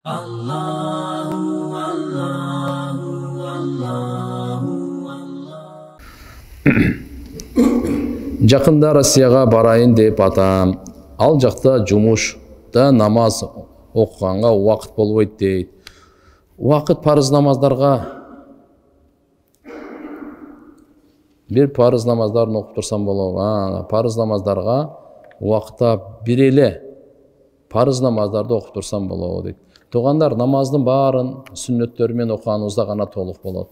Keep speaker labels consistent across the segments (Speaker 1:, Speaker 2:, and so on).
Speaker 1: Жакында Россияга барайын деп атам. Ал жакта жумушта намаз окуганга убакыт болбойт дейт. Убакыт парыз намаздарга бир парыз намаздарын окуп турсам болот. Парыз намаздарга убакытта бир эле парыз намаздарды окуп турсам болот дейт. Туугандар, намаздын баарын сүннөттөрү менен окуганыбызда гана толук болот.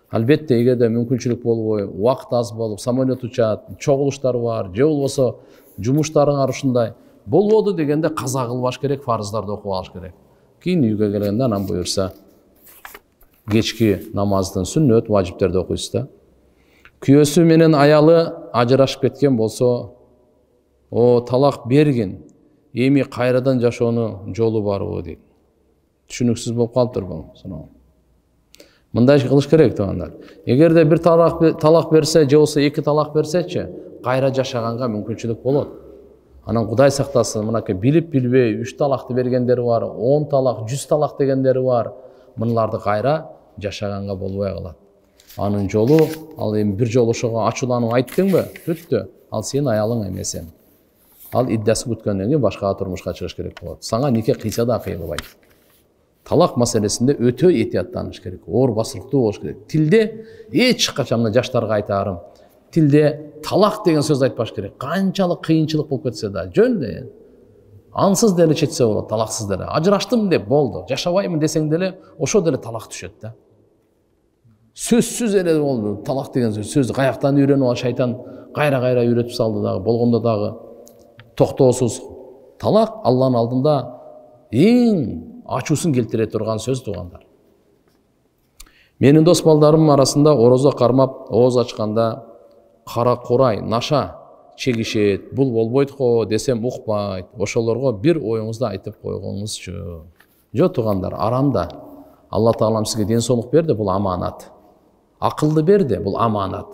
Speaker 1: Албетте, эгерде мүмкүнчүлүк болбой, убакыт аз болуп, самолет учат, чогулуштар бар, же болбосо жумуштарыңар ушундай болбоду дегенде каза кылбаш керек, фарыздарды окуп алыш керек. Кийин үйгө келгенде анан буюрса кечки намаздын сүннөт, важиптерди окуйсуз да. Күйөөсү менен аялы ажырашып кеткен болсо, талак бергин, эми кайрадан жашоонун жолу барбы дейт. Түшүнүксүз болуп калыптыр бул суроо. Мындай кылыш керек туугандар. Эгерде бир талак берсе, же болбосо эки талак берсечи, кайра жашаганга мүмкүнчүлүк болот. Анан Кудай сактасын, мынакей билип билбей 3 талакты бергендери бар, 10 талак, 100 талак дегендери бар. Мыналарды кайра жашаганга болбой калат. Анын жолу, ал эми бир жолу ошого ачууланып айттыңбы? Бүттү. Ал сенин аялың эмес. Ал иддасын күткөндөн кийин башка турмушка чыгыш керек болот. Сага нике кыйса да кыйылбайт. Талак маселесинде өтө этияттаныш керек, оор басырыктуу болуш керек. Тилде эч качан жаштарга айтарым, тилде талак деген сөз айтпаш керек. Канчалык кыйынчылык болуп кетсе да, жөн эле. Ансыз деле четсе болот, талаксыз деле. Ажыраштым деп болду, жашабаймын десең деле, ошо деле талак түшөт да. Сөзсүз эле болду, талак деген сөздү каяктан үйрөнүп ал шайтан кайра үйрөтүп салды дагы, болгондо дагы токтоосуз. Талак Алланын алдында эң ачуусун келтире турган сөз туугандар. Менин дос балдарымдын арасында орозо кармап, ооз ачканда кара курай, наша чегишет, бул болбойт го десем укпайт. Ошолорго бир оюңузду айтып койгоңузчу. Жок туугандар, арамда. Алла Таалам сизге ден соолук берди, бул аманат. Акылды берди, бул аманат.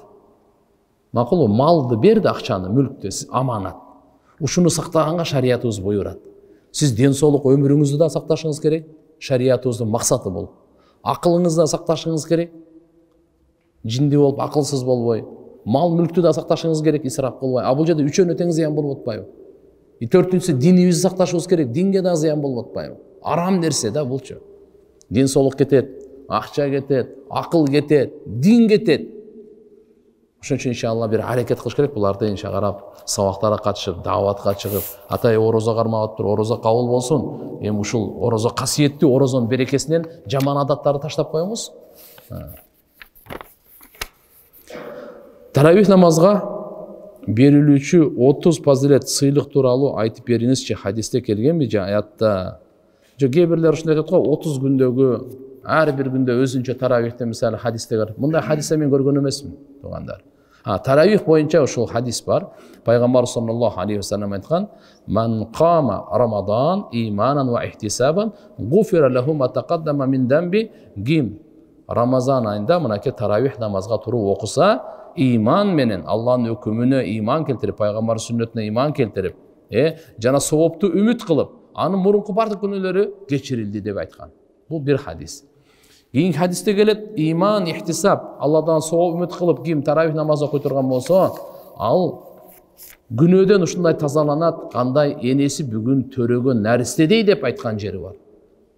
Speaker 1: Макулбу, малды берди, акчаны, мүлктү, аманат. Ушуну сактаганга шариятыбыз буйрат. Сиз ден соолук өмүрүңүздү да сакташыңыз керек, шариятыбыздын максаты бул. Акылыңызды да сакташыңыз керек, жинди болуп, акылсыз болбой. Мал мүлктү да сакташыңыз керек, исрап кылбай. Бул жерде үчөөнө тең зыян болуп атпайбы? Төртүнчүсү, динибизди сакташыбыз керек, динге да зыян болуп атпайбы? Арам нерсе да булчу. Ден соолук кетет, акча кетет, акыл кетет, дин кетет. Ошон үчүн иншалла бир аракет кылыш керек, буларды иншалла карап, сабактарга катышып, дааватка чыгып, атай орозо кармап атыптыр, орозо кабыл болсун. Эми ушул орозо касиеттүү орозонун берекесинен жаман адаттарды таштап коюңуз. Таравих намазга берилүүчү 30 фазилет сыйлык тууралуу айтып бериңизчи. Хадисте келгенби же аятта? Же кээ бирлер ушундай айтат го, 30 күндөгү ар бир күндө өзүнчө таравихте мисалы хадисте бар. Мындай хадисте мен көргөн эмесмин, туугандар. Таравих боюнча ушул хадис бар. Пайгамбар саллаллаху алейхи ва саллям айткан: "Ман кама Рамадан иманан ва ихтисабан, гуфира лаху ма тaqaddama min dambi." Ким Рамазан айында мынакей таравих намазга туруп окуса, иман менен Алланын өкүмүнө иман келтирип, пайгамбар сүннөтүнө иман келтирип, жана соопту үмүт кылып, анын мурунку бардык күнөөлөрү кечирилди деп айткан. Бул бир хадис. Кийинки хадисте келет, иман, ихтисаб, Алладан сооп үмүт кылып, ким таравих намаз окуй турган болсо, ал күнөөдөн ушундай тазаланат, кандай энеси бүгүн төрөгөн наристедей деп айткан жери бар.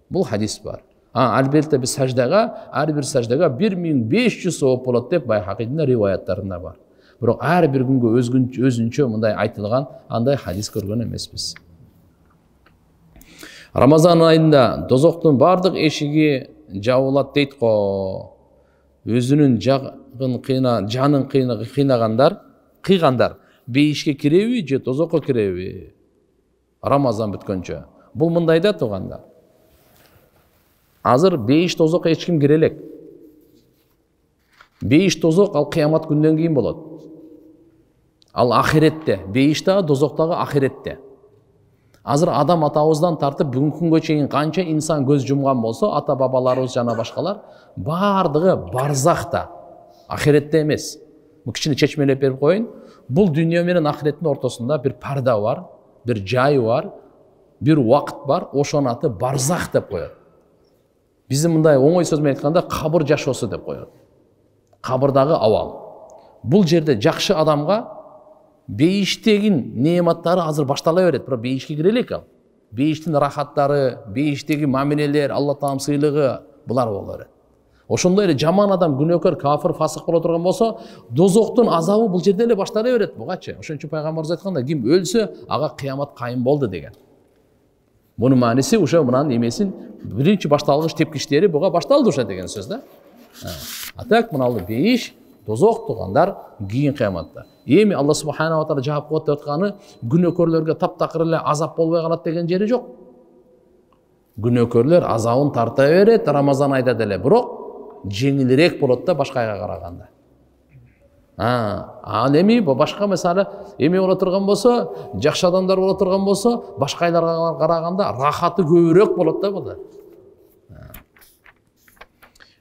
Speaker 1: Бул хадис бар. Албетте биз саждага, ар бир саждага 1500 сооп болот деп Байхакидин риваяттарында бар. Бирок ар бир күнгө өзүнчө мындай айтылган, андай хадис көргөн эмеспиз. Рамазан айында дозоктун бардык эшиги жабылат дейт го. Өзүнүн жанын кыйгандар бейишке киреби же дозокко киреби? Рамазан бүткөнчө. Бул мындай да туугандар. Азыр бейиш дозокко эч ким кире элек. Бейиш дозок ал кыямат күндөн кийин болот. Ал ахиретте, бейиш дагы дозок дагы ахиретте. Азыр адам атабыздан тартып бүгүнкү күнгө чейин канча инсан көз жумган болсо, ата бабаларыбыз жана башкалар бардыгы барзахта, ахиретте эмес. Бу кичине чечмелеп берип коеюн. Бул дүйнө менен ахиреттин ортосунда бир парда бар, бир жай бар, бир убакыт бар, ошонун аты барзах деп коет. Биздин мындай оңой сөз менен айтканда кабыр жашоосу деп коет. Кабырдагы абал. Бул жерде жакшы адамга бейиштеги неаматтары азыр баштала берет, бирок бейишке кире элек ал. Бейиштин рахаттары, бейиштеги мамилелер, Алла Тааланын сыйлыгы булар боло берет. Ошондой эле жаман адам, күнөөкөр, кафир, фасык боло турган болсо, дозоктун азабы бул жерде эле баштала берет бугачы. Ошон үчүн пайгамбарыбыз айтканда, ким өлсө, ага кыямат кайым болду деген. Бунун мааниси ошо мынанын эмесин биринчи башталгыч тепкичтери буга башталды ошо деген сөз да. Атак мыналды бейиш, дозок тугандар кийин кыяматта. Эми Алла субханала ва таала жаап коет деп атканы күнөөкөрлөргө таптакыр эле азап болбой калат деген жери жок. Күнөөкөрлөр азабын тарта берет Рамазан айда деле, бирок жеңилирээк болот да башка айга караганда. Ал эми башка мисалы эми боло турган болсо, жакшы адамдар боло турган болсо, башка айларга караганда рахаты көбүрөөк болот да булар.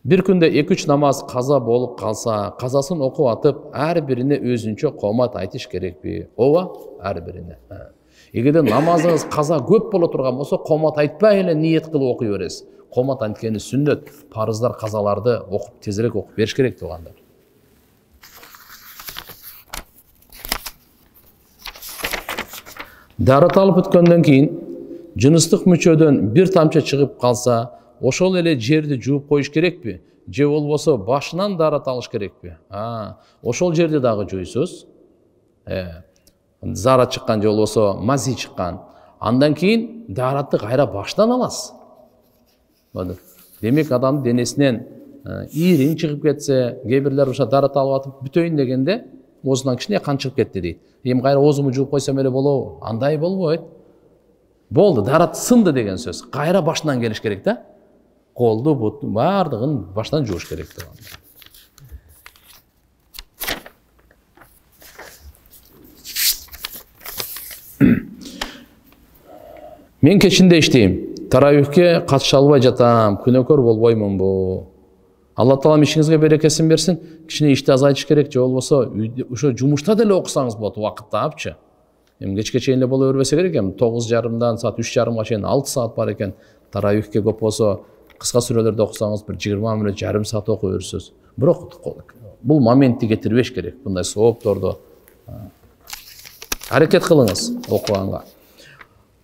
Speaker 1: Bir күндө 2-3 намаз каза болуп калса, казасын окуп атып, ар бирине өзүнчө комат айтыш керекпи? Ооба, ар бирине. Эгерде намазыңыз каза көп боло турган болсо, комат айтпай эле ниет кылып окуй бересиз. Комат анткени сүннөт, парыздар, казаларды окуп тезирээк окуп бериш керек тугандар. Дарат алып өткөндөн кийин жыныстык мүчөдөн бир тамчы чыгып калса, ошол эле жерди жууп коюш керекпи? Же болбосо башынан дарат алыш керекпи? Ошол жерди дагы жуйсуз. Зара чыккан же болбосо мази чыккан. Андан кийин даратты кайра баштан аласыз. Демек адамдын денесинен ийриң чыгып кетсе, кээ бирлер ошо дарат алып атып бүтөйүн дегенде оозунан кичине кан чыгып кетти дейт. Эми кайра оозумду жууп койсом эле болобу? Андай болбойт. Болду, дарат сынды деген сөз. Кайра башынан келиш керек да. Колду, бутту бардыгын баштан жууш керек да. Мен кечинде иштейм. Таравихке катыша албай жатам. Күнөөкөр болбоймунбу? Алла Таалам ишиңизге берекесин берсин. Кичине ишти азайтыш керек, же болбосо ошо жумушта деле окусаңыз болот, убакыт таапчы. Эми кечке чейин эле боло бербесе керек эми 9:30-дан саат 3:30 чейин 6 саат бар экен. Таравихке көп болсо кыска сүрөлөрдү окусаңыз бир 20 мүнөт, жарым саат окуй берсиз. Бирок бул моментти кетирбеш керек. Мындай соопторду аракет кылыңыз окуганга.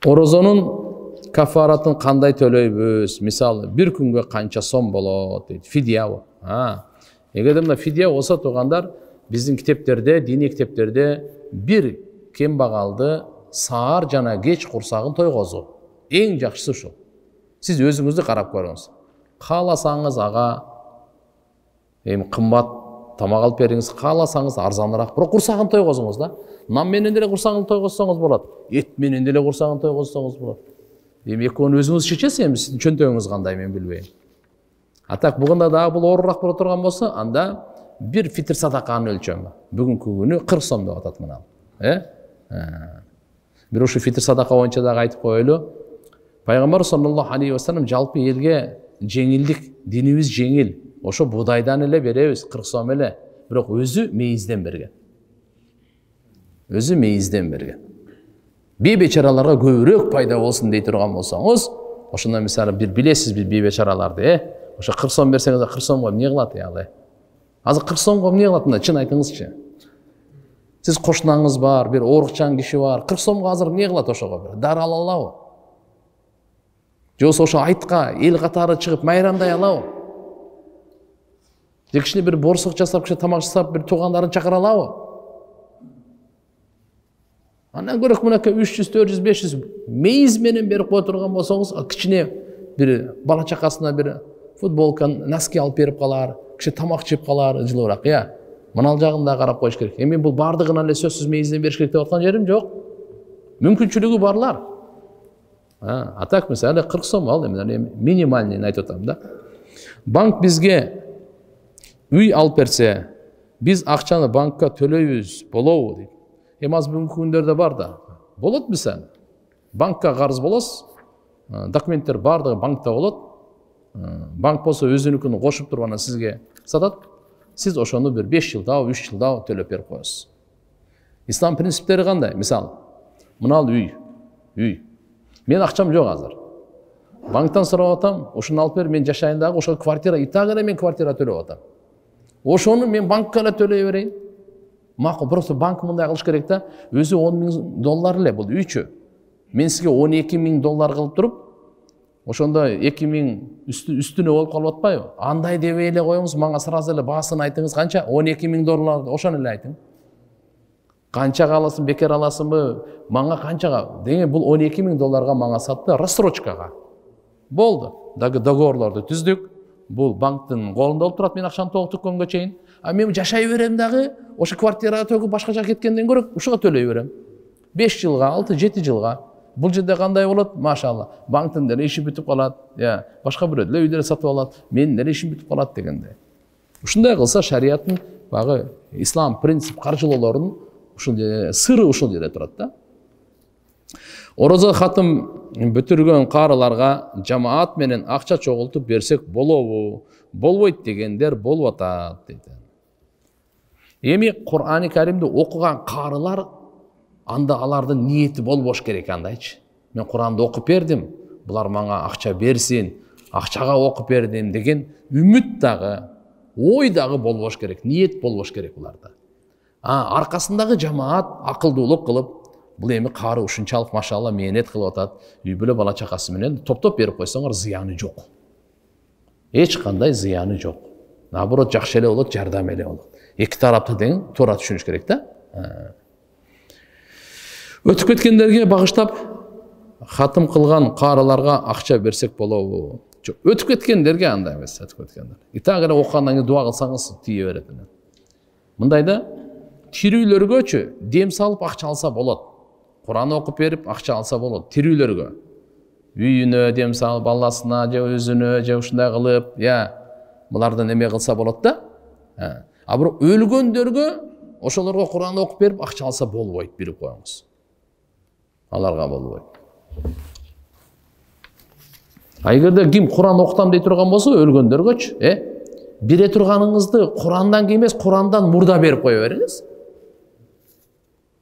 Speaker 1: Орозонун кафаратын кандай төлөйбүз? Мисалы, бир күнгө канча сом болот дейт. Фидиябы? Эгерде мына фидия болсо тугандар, биздин китептерде, диний китептерде бир кембагалды саар жана кеч курсагын тойгозуу. Эң жакшысы ушул. Сиз өзүңүздү карап көрүңүз. Кааласаңыз ага эми кымбат тамак алып бериңиз, кааласаңыз арзаныраак, бирок курсагын тойгозуңуз да. Нан менен деле курсагын тойгозсоңуз болот. Эт менен деле курсагын тойгозсоңуз болот. Эми экөөнү өзүңүз чечесиз, эми сиздин чөнтөгүңүз кандай мен билбейм. Так бугунда дагы бул оорураак боло турган болсо, анда бир фитр садаканын өлчөмү. Бүгүнкү күнү 40 сом деп атат мына. Бир ушу фитр садака боюнча дагы айтып коелу. Пайгамбар саллаллаху алейхи ва саллям жалпы элге жеңилдик, динибиз жеңил. Ошо будайдан эле беребиз, 40 сом эле. Бирок өзү мейизден берген. Өзү мейизден берген. Бейбечараларга көбүрөөк пайда болсун дей турган болсоңуз, ошондо мисалы бир билесиз бир бейбечараларды, ошо 40 сом берсеңиз 40 сомго эмне кылат ал? Азыр 40 сомго эмне кылат мында, чын айтыңызчы. Сиз кошунаңыз бар, бир оорукчан киши бар, 40 сомго азыр эмне кылат ошого? Дары ала алабы? Же ошо айтка эл катары чыгып майрамдай алабы? Же кичине бир борсук жасап, кичине тамак жасап, бир туугандарын чакыра алабы? Андан көрөк мынакей 300, 400, 500 мейиз менен берип кое турган болсоңуз, кичине бир бала чакасына бир футболка, носки алып берип калар, кичине тамак жеп калар, жылуураак, Мынал жагын да карап коюш керек. Эми бул бардыгын эле сөзсүз мейизден бериш керек деп аткан жерим жок. Мүмкүнчүлүгү барлар. Так мисалы 40 сом ал эми минимальный айтып атам да. Банк бизге үй алып берсе, биз акчаны банкка төлөйбүз, болобу дейт. Эми азыр бүгүнкү күндөрдө бар да. Болот мисалы. Банкка карыз болосуз. Документтер бардыгы банкта болот. Банк болсо өзүнүкүн кошуп туруп анан сизге сатат. Сиз ошону бир 5 жылда, 3 жылда төлөп берип коесуз. Ислам принциптери кандай? Мисалы, мынал үй. Мен акчам жок азыр. банктан сурап атам, ушуну алып бер, мен жашайын дагы, ошо квартира, и так эле мен квартира төлөп атам. Ошону мен банкка эле төлөй берейин. Макул, просто банк мындай кылыш керек да, өзү $10,000 эле бул үчү. Мен сизге $12,000 кылып туруп, ошондо 2,000 үстүнө болуп калып атпайбы? Андай дебей эле коюңуз, мага сразу эле баасын айтыңыз, канча? $12,000, ошону эле айтың. Канчага аласың, бекер аласыңбы? Мага канчага? Деген бул $12,000 мага сатты рассрочкага. Болду. Договорлорду түздүк. Бул банктын колунда болуп турат, мен акчаны тогутуп күнгө чейин. А мен жашай берем дагы, ошо квартирага төгүп башка жака кеткенден көрө ушуга төлөй берем. 5 жылга, 6-7 жылга. Бул жерде кандай болот? Машалла. Банктын деле иши бүтүп калат. Башка бирөө деле үйлөр сатып алат. Менин деле ишим бүтүп калат дегенде. Ушундай кылса шариаттын багы ислам принцип каржылоолорунун ушул сыры ушул жерде турат да. Орозо хатым бүтүргөн карыларга жамаат менен акча чогултуп берсек болобу? Болбойт дегендер болуп атат дейт. Эми Кур'ани Каримди окуган карылар анда алардын ниети болбош керек андайчы. Мен Куранды окуп бердим, булар мага акча берсин, акчага окуп бердим деген үмүт дагы, ой дагы болбош керек, ниет болбош керек буларда. Аркасындагы жамаат акылдуулук кылып, бул эми кары ушунчалык машалла мээнет кылып атат, үй бүлө бала чакасы менен топтоп берип койсоңор зыяны жок. Эч кандай зыяны жок. Наоборот, жакшы эле болот, жардам эле болот. Эки тарапты тең туура түшүнүш керек да. Өтүп кеткендерге багыштап хатым кылган карыларга акча берсек болобу? Өтүп кеткендерге андай эмес, өтүп кеткендер. И так эле окугандан кийин дуа кылсаңыз тие берет. Мындайда тирүүлөргөчү дем салып акча алса болот. Куран окуп берип акча алса болот тирүүлөргө. Үйүнө дем салып, баласына же өзүнө же ушундай кылып, булардан эме кылса болот да. А бирок өлгөндөргө ошолорго Куран окуп берип акча алса болбойт, билип коюңуз. Аларга болбойт. Эгерде ким Куран окутам дей турган болсо, өлгөндөргөчү, бере турганыңызды Курандан эмес, Курандан мурда берип кое бериңиз.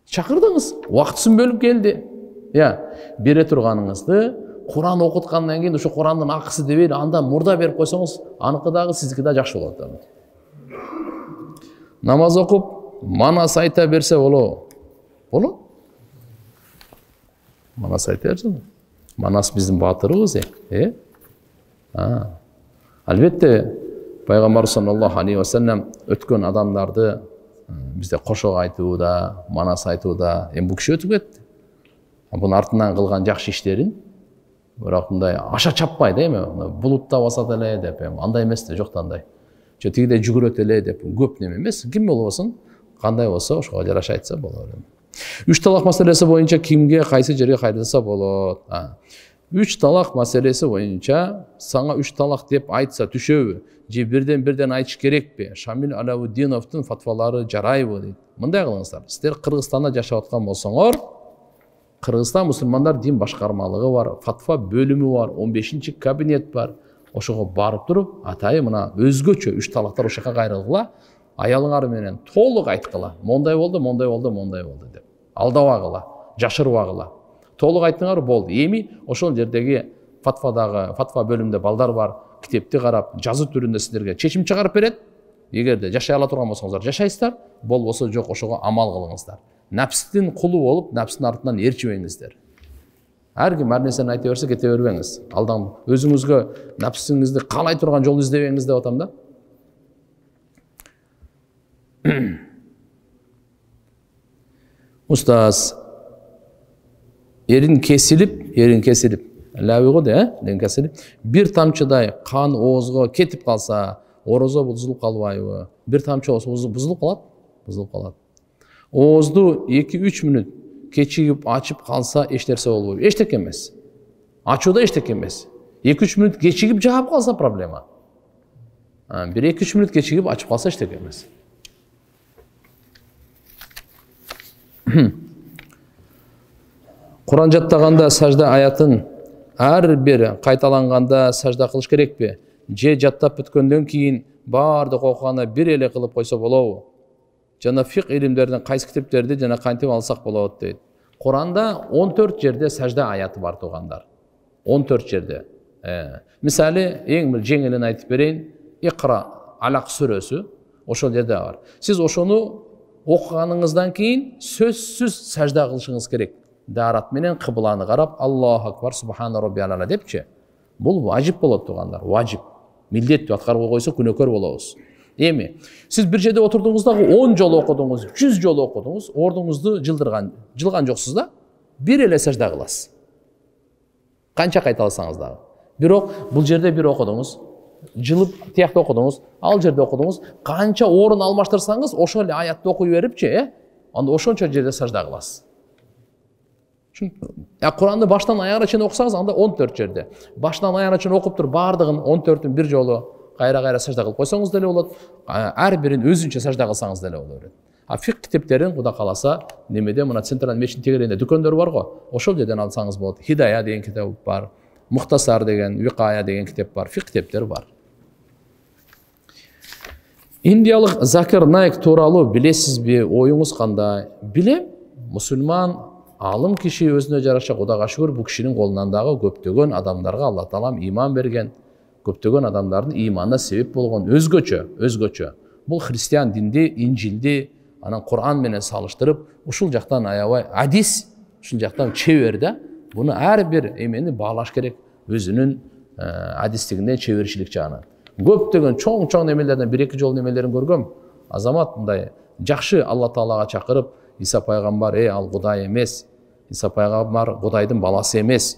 Speaker 1: Чакырдыңыз, убактысын бөлүп келди. Бере турганыңызды Куран окуткандан кийин ошо Курандын акысы дебей, андан мурда берип койсоңуз, аныкы дагы сиздики да жакшы болот. Намаз окуп, манас айта берсе болобу? Болот. Манас айта берсе. Манас биздин баатырыбыз, Албетте, Пайгамбар саллаллаху алейхи ва саллям өткөн адамдарды бизде кошок айтууда, манас айтууда, бул киши өтүп кетти. Бунун артынан кылган жакшы иштерин, бирок мындай аша чаппай да, булутта басат эле деп, андай эмес да, жок андай. Тигиде жүгүрөт эле деп, көп неме эмес. Ким болбосун, кандай болсо ошого жараша айтса болот. 3 талак маселеси боюнча кимге, кайсы жерге кайрылса болот? 3 талак маселеси боюнча сага 3 талак деп айтса түшөбү? Же бирден айтыш керекпи? Шамил Алауддиновдун фатвалары жарайбы дейт. Мындай кылыңыздар. Сиздер Кыргызстанда жашап аткан болсоңор, Кыргызстан мусулмандар дин башкармалыгы бар, фатва бөлүмү бар, 15-чи кабинет бар. Ошого барып туруп, атайы мына өзгөчө 3 талактар ошока кайрылгыла, аялыңар менен толук айткыла. Мондай болду деп. Алдабагыла, жашырбагыла. Толук айттыңар болду. Эми ошол жердеги фатва бөлүмүндө балдар бар, китепти карап, жазуу түрүндө сиздерге чечим чыгарып берет. Эгерде жашай ала турган болсоңуздар жашайсыздар, болбосо жок, ошого амал кылыңыздар. Напстын кулу болуп, напстын артынан ээрчибеңиздер. Ар ким ар нерсени айта берсе кете бербеңиз. Алдан өзүңүзгө напсыңызды каалай турган жол издебеңиз деп атам да. Устаз, эрин кесилип, лабыго да, эрин кесилип, бир тамчыдай кан оозго кетип калса, орозо бузулуп калбайбы? Бир тамчы бузулуп калат. Оозду 2-3 мүнөт кечигип ачып калса эч нерсе болбойбу. Эчтеке эмес. Ачууда эчтеке эмес. 2-3 мүнөт кечигип жаап калса проблема. Бир 2-3 мүнөт кечигип ачып калса эчтеке эмес. Куран жаттаганда сажда аятын ар бир кайталанганда сажда кылыш керекпи? Же жаттап бүткөндөн кийин баардык окуганы бир эле кылып койсо болобу? Жана фик илимдердин кайсы китептерди жана кантип алсак болот дейт. Куранда 14 жерде сажда аяты бар туугандар. 14 жерде. Мисалы, ең бір жеңілін айтып берейін, Иқра Алақ сүресі, ошол жерде бар. Сіз ошону оқығаныңыздан кейін сөзсіз сәжда қылышыңыз керек. Дарат менен қыбланы қарап, Аллаху акбар, субхана роббиял а'ла депчи. Бұл важип болот туғандар, важип. Милдет атқарып қойса күнөкөр болобуз. Эми, сіз бір жерде отырдыңыздағы 10 жол оқыдыңыз, 100 жол оқыдыңыз, ордыңызды жылған жоқсыз да, бір эле сәжда кыласыз. Қанша қайталасаңыз дағы. Бирок бұл жерде бір оқыдыңыз, жылып тияқты оқыдыңыз, ал жерде оқыдыңыз, қанша орын алмаштырсаңыз, ошол эле аятты окуй берипчи, анда ошончо жерде сажда кыласыз. Құранды баштан аяғына чейин оқысаңыз, анда 14 жерде. Баштан аяғына чейин оқып туруп, бардығын 14-ін бір жолы кайра сажда кылып койсоңуз деле болот. Ар бирин өзүнчө сажда кылсаңыз деле болот. Фик китептерин Кудай кааласа, немеде мына Централ мечиттин тегерегинде дүкөндөр бар го. Ошол жерден алсаңыз болот. Хидая деген китеп бар. Мухтасар деген, Викая деген китеп бар. Фик китептер бар. Индиялык Закир Найк тууралуу билесизби? Оюңуз кандай? Билем. Мусулман алым киши өзүнө жараша, Кудайга шүгүр, бул кишинин колунан дагы көптөгөн адамдарга Алла таалам иман берген, көптөгөн адамдардын иманына себеп болгон өзгөчө. Бул христиан динди, инжилди, анан Кур'ан менен салыштырып, ушул жактан аябай адис, ушул жактан чебер да. Буну ар бир эмени баалаш керек, өзүнүн адистигинде чеберчилик жагынан. Көптөгөн чоң немелерден 1-2 жол немелерин көргөм. Азамат мындай жакшы Алла таалага чакырып, Иса пайгамбар ал Кудай эмес, Иса пайгамбар Кудайдын баласы эмес.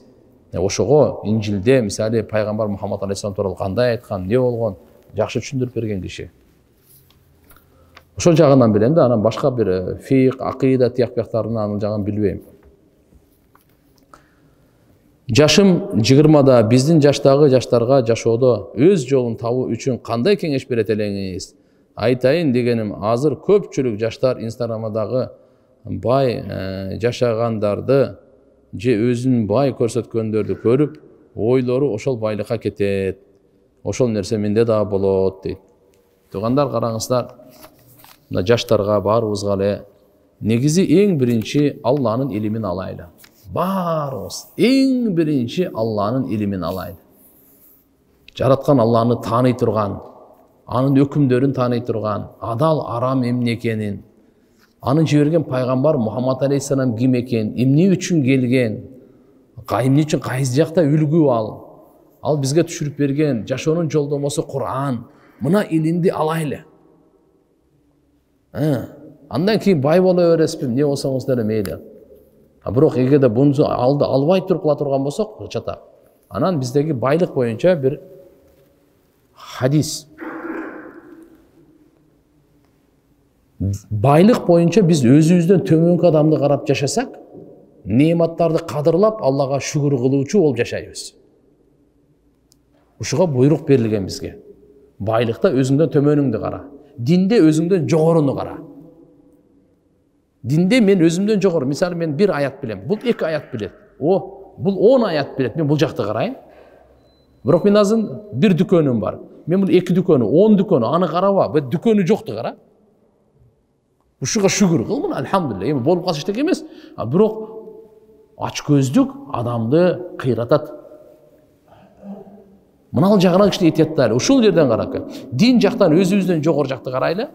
Speaker 1: Ошого инжилде мисалы пайгамбар Мухаммад алейхиссалам тууралуу кандай айткан, не болгон, жакшы түшүндүрүп берген киши. Ошол жагынан билем да, анан башка бир фиқ, акыйда тияктарын анын жагын билбейм. Жашым 20-да, биздин жаштагы жаштарга жашоодо өз жолун табуу үчүн кандай кеңеш берет элеңиз? Айтайын дегеним, азыр көпчүлүк жаштар Инстаграмдагы бай жашагандарды же өзүн бай көрсөткөндөрдү көрүп, ойлору ошол байлыкка кетет. Ошол нерсе менде да болот дейт. Туугандар, караңыздар, мына жаштарга баарыбызга эле негизи эң биринчи Алланын илимин алайлы. Баарыбыз эң биринчи Алланын илимин алайлы. Жараткан Алланы тааный турган, анын өкүмдөрүн тааный турган, адал арам эмне экенин, анын жиберген пайгамбар Мухаммад алейхиссалам ким экен, эмне үчүн келген, эмне үчүн кайсы жакта үлгү ал бизге түшүрүп берген жашоонун жолдомосу Кур'ан. Мына илимди алайлы. Андан кийин бай боло бересизби, эмне болсоңуз деле мейли. Бирок эгерде буну албай туруп кыла турган болсок, чата. Анан биздеги байлык боюнча бир хадис. Байлык боюнча биз өзүбүздөн төмөнкү адамды карап жашасак, неаматтарды кадырлап, Аллага шүгүр кылуучу болуп жашайбыз. Ушуга буйрук берилген бизге. Байлыкта өзүңдөн төмөнүңдү кара. Динде өзүңдөн жогоруну кара. Динде мен өзүмдөн жогору, мисалы мен бир аят билем, бул 2 аят билет. Бул 10 аят билет, мен бул жакты карайын. Бирок мен азыр бир дүкөнүм бар. Мен бул 2 дүкөнү, 10 дүкөнү, аны караба, бул дүкөнү жокту кара. Ушуга шүгүр кыл, мына алхамдулилlah, эми болуп калса эчтеке эмес. Бирок ач көздүк адамды кыйратат. Мына жагынан кичине этияттайлы. Ушул жерден каракы. Дин жактан өзүбүздөн жогору жакты карайлы.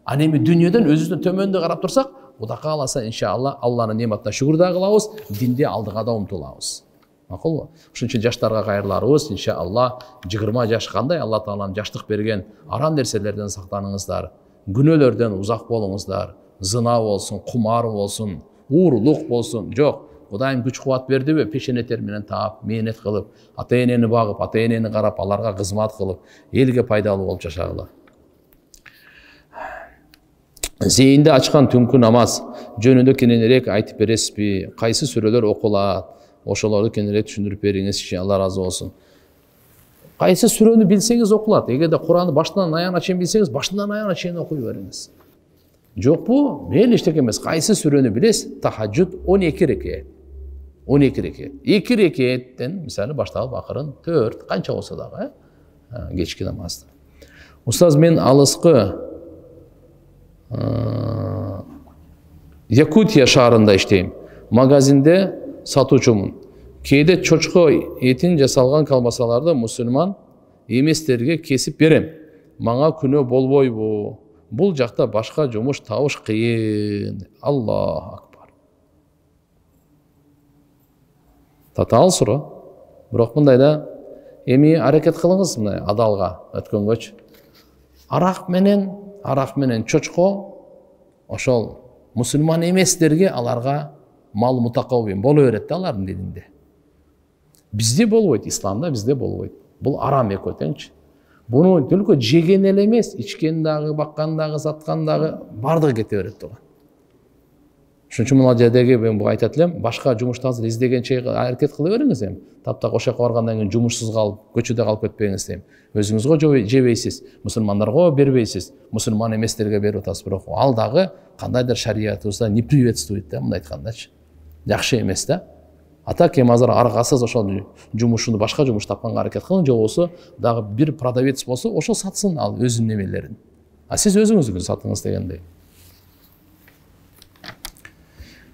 Speaker 1: Эми дүйнөдөн өзүбүздөн төмөндө карап турсак, Кудай кааласа иншалла Алланын неmatына шүгүр да кылабыз, динде алдыга да умтулабыз. Макулбу? Ошон үчүн жаштарга кайрыларыбыз, иншалла 20 жаш кандай Алла таалам жаштык берген, арам нерселерден сактаныңыздар, күнөөлөрдөн узак болуңуздар, зына болсун, кумар болсун, уурулук болсун, жок. Кудайым күч кубат бердиби, пешене тер менен таап, мээнет кылып, ата-энени багып, ата-энени карап, аларга кызмат кылып, элге пайдалуу болуп жашагыла. Зейинде ачкан түнкү намаз жөнүндө кененирээк айтып бересизби? Кайсы сүрөлөр окулат? Ошолорду кененирээк түшүндүрүп бериңизчи, Алла разы болсун. Кайсы сүрөнү билсеңиз окулат. Эгерде Куранды башынан аягына чейин билсеңиз, башынан аягына чейин окуй бериңиз. Жокпу? Мейли эчтеке эмес. Кайсы сүрөнү билесиз? Тахажжуд 12 рекет. 12 рекет. 2 рекеттен мисалы башталып акырын 4, канча болсо дагы, кечки намазда. Устаз, мен алыскы Якутия шаарында иштейм. Магазинде сатуучумун. Кейде чочко этин жасалган колбасаларды мусульман эместерге кесип берем. Мага күнөө болбойбу? Бул жакта башка жумуш табыш кыйын. Аллаху акбар. Татаал суроо. Бирок мындайда эми аракет кылыңыз мына адалга өткөнгөчү. Арак менен чочко ошол мусульман эместерге аларга мал мутакаббин боло берет да алардын дининде. Бизде болбойт, исламда бизде болбойт. Бул арам эко теңчи. Буну түлкө жеген эле эмес, ичкен дагы, баккан дагы, саткан дагы бардыгы кете берет туган. Ошон үчүн мына жердеги мен буга айтат элем, башка жумушту азыр издегенче аракет кыла бериңиз эми. Таптак ошол жака баргандан кийин жумушсуз калып, көчөдө калып кетпеңиз дейм. Өзүңүзгө жебейсиз, мусулмандарга бербейсиз, мусулман эместерге берип атасыз, бирок ал дагы кандайдыр шариятыбызда не приветствует да, мындай айткандачы. Жакшы эмес да. Атак эми азыр аргасыз ошол жумушуну башка жумуш тапканга аракет кылың, же болбосо дагы бир продавец болсо ошол сатсын ал өзүнүн немелерин. А сиз өзүңүздү сатыңыз дегендей.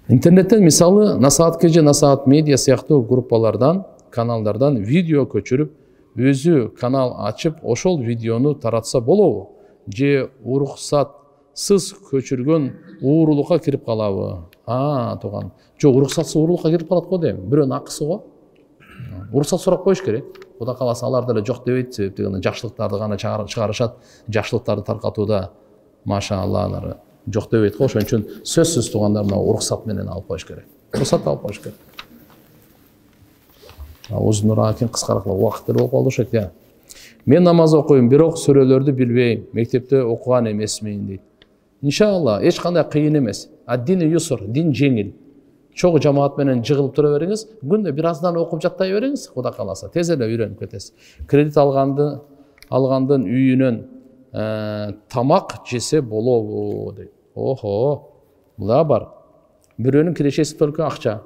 Speaker 1: Интернеттен мисалы Насаат КЖ, Насаат Медиа сыяктуу группалардан, каналдардан видео көчүрүп, өзү канал ачып, ошол видеону таратса болобу? Же уруксатсыз көчүргөн уурулукка кирип калабы? Туган. Жок, уруксатсыз уурулукка кирип калат го дейм. Бирөөнүн акысы го. Уруксат сурап коюш керек. Кудай кааласа алар деле жок дебейт, себептен жакшылыктарды гана чыгарышат, жакшылыктарды таркатууда машааллах жок дебейт го. Ошон үчүн сөзсүз туугандар мына уруксат менен алып коюш керек. Уруксат алып коюш керек. Узунураак экен, кыскараак убакыт деле болуп калды ошойт я. Мен намаз окуйм, бирок сүрөлөрдү билбейм, мектепте окуган эмесмин дейт. Иншалла, эч кандай кыйын эмес. Дин юсур, дин жеңил. Чогуу жамаат менен жыгылып тура бериңиз, күндө бир аздан окуп жаттай бериңиз, Кудай кааласа, тез эле үйрөнүп кетесиз. Кредит алгандын үйүнөн тамак жесе болобу дейт. Охо, була бар. Бирөөнүн кирешеси только акча.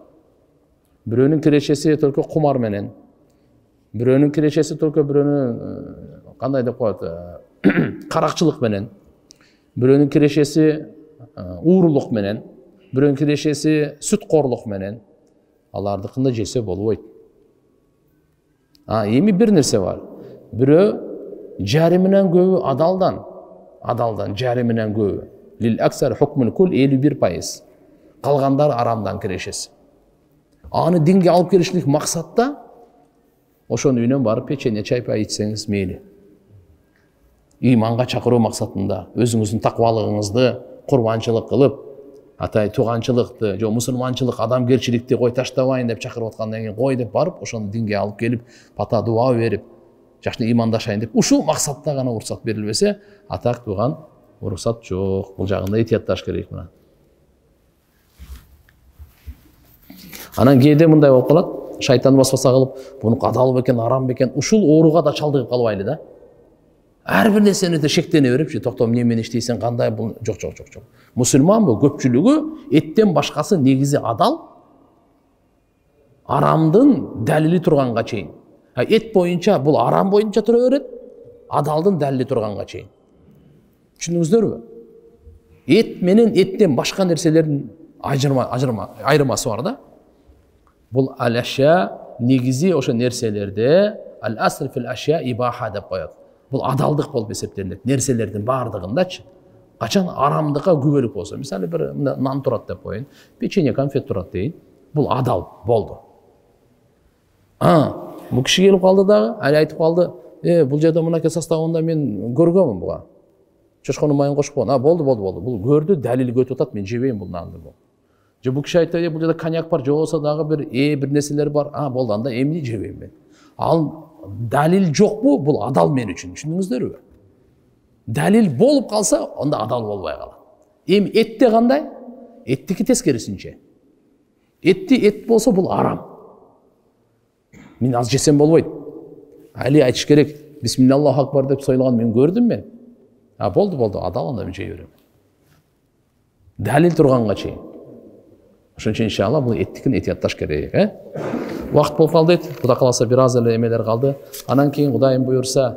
Speaker 1: Бирөөнүн кирешеси только кумар менен. Бирөөнүн кирешеси только бирөөнүн кандай деп коет, каракчылык менен. Бирөөнүн кирешеси уурулук менен. Бирөөнүн кирешеси сүткорлук менен. Алардыкында жесе болбойт. Эми бир нерсе бар. Бирөө жарымынан көбү адалдан жарымынан көбү. Лил аксар хукмун кул 51%. Калгандар арамдан кирешеси. Аны динге алып келишлик максатта ошонун үйүнөн барып печенье чайпай ичсеңиз мейли. Иманга чакыруу максатында өзүңүздүн таквалыгыңызды курбанчылык кылып, атай тууганчылыкты, же мусулманчылык, адамгерчиликти кой таштабайын деп чакырып аткандан кийин кой деп барып, ошону динге алып келип, бата дуа берип, жакшы имандашайын деп, ушул максатта гана уруксат берилбесе, атак тууган уруксат жок. Бул жагында этиятташ керек мына. Анан кээде мындай болуп калат, шайтан баспаса кылып, буну адал бекен, арам бекен, ушул ооруга да чалдыгып калбайлы да. Ар бир нерсени да шектене берип, токтом эмне менен иштейсиң, кандай бул жок. Мусулман бул көпчүлүгү эттен башкасы негизи адал, арамдын далили турганга чейин. Эт боюнча бул арам боюнча тура берет, адалдын далили турганга чейин. Түшүндүңүздөрбү? Эт менен эттен башка нерселердин айырмасы бар да. Бул ал-ашя негизи ошо нерселерде ал-аср фил ашя ибаха деп коет. Бул адалдык болуп эсептелинет. Нерселердин бардыгындачы. Качан арамдыкка күбөлүк болсо, мисалы бир нан турат деп коеюн, печенье, конфет турат дейин. Бул адал болду. Бул киши келип калды дагы, али айтып калды, бул жерде мынакей составында мен көргөмүн буга. Чочконун майын кошуп койгон. Болду. Бул көрдү, далил көтүп атат, мен жебейм бул нанды бул. Же бул киши айтты, бул жерде коньяк бар, же болсо дагы бир нерселер бар. Болду, анда эмне жебейм мен. Ал далил жокпу? Бул адал мен үчүн. Түшүндүңүздөрбү? Далил болуп калса, онда адал болбой калат. Эми этте кандай? Эттики тескерисинче. Эт болсо бул арам. Мен аз жесем болбойт. Али айтыш керек. Бисмиллаху акбар деп сойлган мен көрдүм мен. Болду, адал, анда мен жей берем. Далил турганга чейин. Ошон үчүн иншалла бул эттикин этиятташ керек, Убакыт болуп калды. Кудай кааласа бир аз эле эмелер калды. Анан кийин Кудайым буйрса